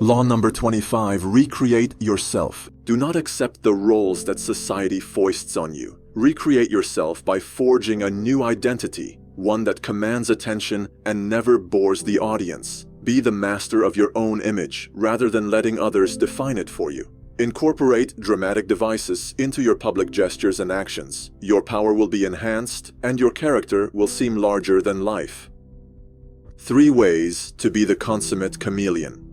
Law number 25, recreate yourself. Do not accept the roles that society foists on you. Recreate yourself by forging a new identity, one that commands attention and never bores the audience. Be the master of your own image, rather than letting others define it for you. Incorporate dramatic devices into your public gestures and actions. Your power will be enhanced, and your character will seem larger than life. 3 ways to be the consummate chameleon.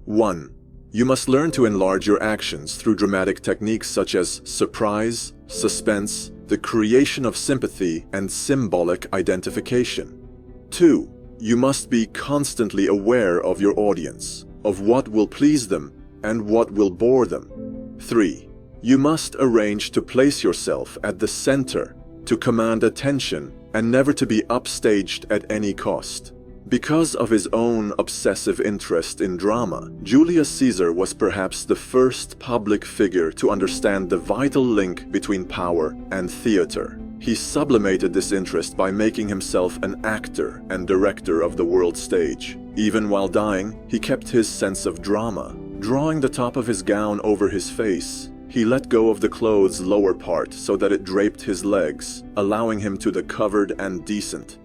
1. You must learn to enlarge your actions through dramatic techniques such as surprise, suspense, the creation of sympathy, and symbolic identification. 2. You must be constantly aware of your audience, of what will please them and what will bore them. 3. You must arrange to place yourself at the center, to command attention, and never to be upstaged at any cost. Because of his own obsessive interest in drama, Julius Caesar was perhaps the first public figure to understand the vital link between power and theater. He sublimated this interest by making himself an actor and director of the world stage. Even while dying, he kept his sense of drama. Drawing the top of his gown over his face, he let go of the clothes' lower part so that it draped his legs, allowing him to the covered and decent.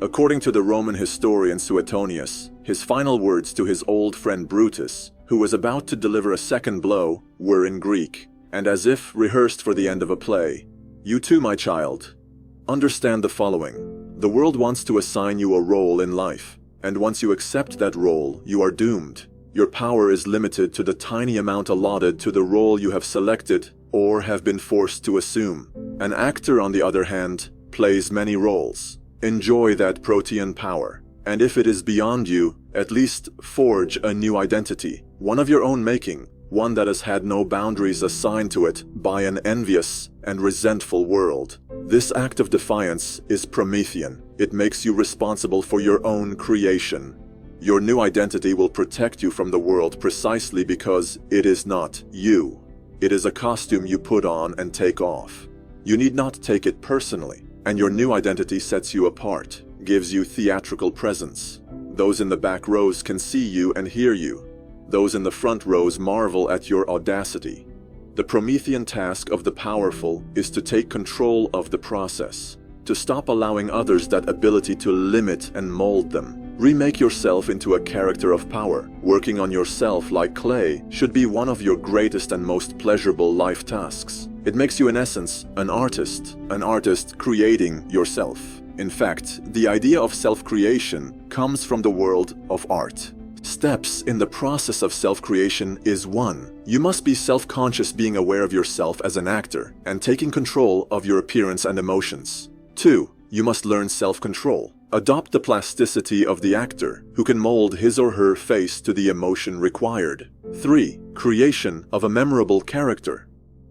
According to the Roman historian Suetonius, his final words to his old friend Brutus, who was about to deliver a second blow, were in Greek, and as if rehearsed for the end of a play. You too, my child. Understand the following. The world wants to assign you a role in life, and once you accept that role, you are doomed. Your power is limited to the tiny amount allotted to the role you have selected or have been forced to assume. An actor, on the other hand, plays many roles. Enjoy that protean power, and if it is beyond you, at least forge a new identity, one of your own making, one that has had no boundaries assigned to it by an envious and resentful world. This act of defiance is Promethean. It makes you responsible for your own creation. Your new identity will protect you from the world precisely because it is not you. It is a costume you put on and take off. You need not take it personally. And your new identity sets you apart, gives you theatrical presence. Those in the back rows can see you and hear you. Those in the front rows marvel at your audacity. The Promethean task of the powerful is to take control of the process, to stop allowing others that ability to limit and mold them. Remake yourself into a character of power. Working on yourself like clay should be one of your greatest and most pleasurable life tasks. It makes you, in essence, an artist creating yourself. In fact, the idea of self-creation comes from the world of art. Steps in the process of self-creation is 1. You must be self-conscious, being aware of yourself as an actor and taking control of your appearance and emotions. 2. You must learn self-control. Adopt the plasticity of the actor, who can mold his or her face to the emotion required. 3. Creation of a memorable character.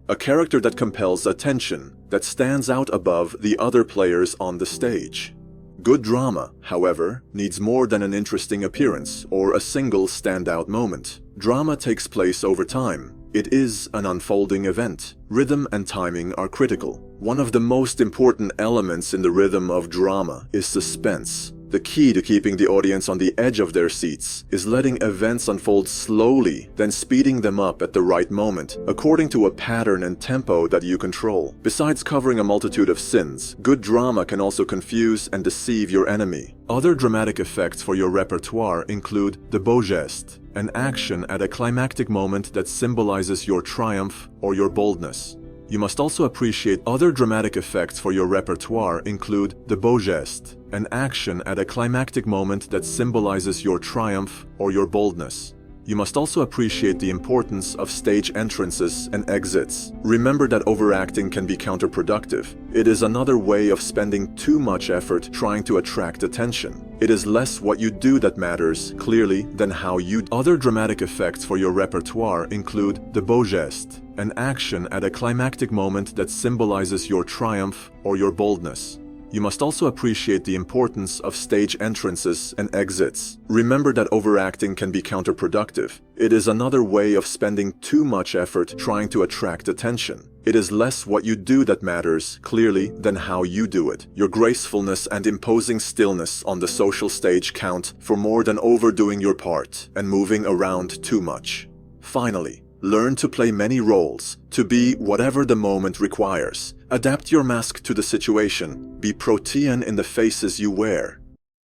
A character that compels attention, that stands out above the other players on the stage. Good drama, however, needs more than an interesting appearance or a single standout moment. Drama takes place over time. It is an unfolding event. Rhythm and timing are critical. One of the most important elements in the rhythm of drama is suspense. The key to keeping the audience on the edge of their seats is letting events unfold slowly, then speeding them up at the right moment, according to a pattern and tempo that you control. Besides covering a multitude of sins, good drama can also confuse and deceive your enemy. Other dramatic effects for your repertoire include the beau geste, an action at a climactic moment that symbolizes your triumph or your boldness. You must also appreciate other dramatic effects for your repertoire include the beau geste, an action at a climactic moment that symbolizes your triumph or your boldness. You must also appreciate the importance of stage entrances and exits. Remember that overacting can be counterproductive. It is another way of spending too much effort trying to attract attention. It is less what you do that matters, clearly, than how you do. Other dramatic effects for your repertoire include the beau geste, an action at a climactic moment that symbolizes your triumph or your boldness. You must also appreciate the importance of stage entrances and exits. Remember that overacting can be counterproductive. It is another way of spending too much effort trying to attract attention. It is less what you do that matters, clearly, than how you do it. Your gracefulness and imposing stillness on the social stage count for more than overdoing your part and moving around too much. Finally, learn to play many roles, to be whatever the moment requires. Adapt your mask to the situation. Be protean in the faces you wear.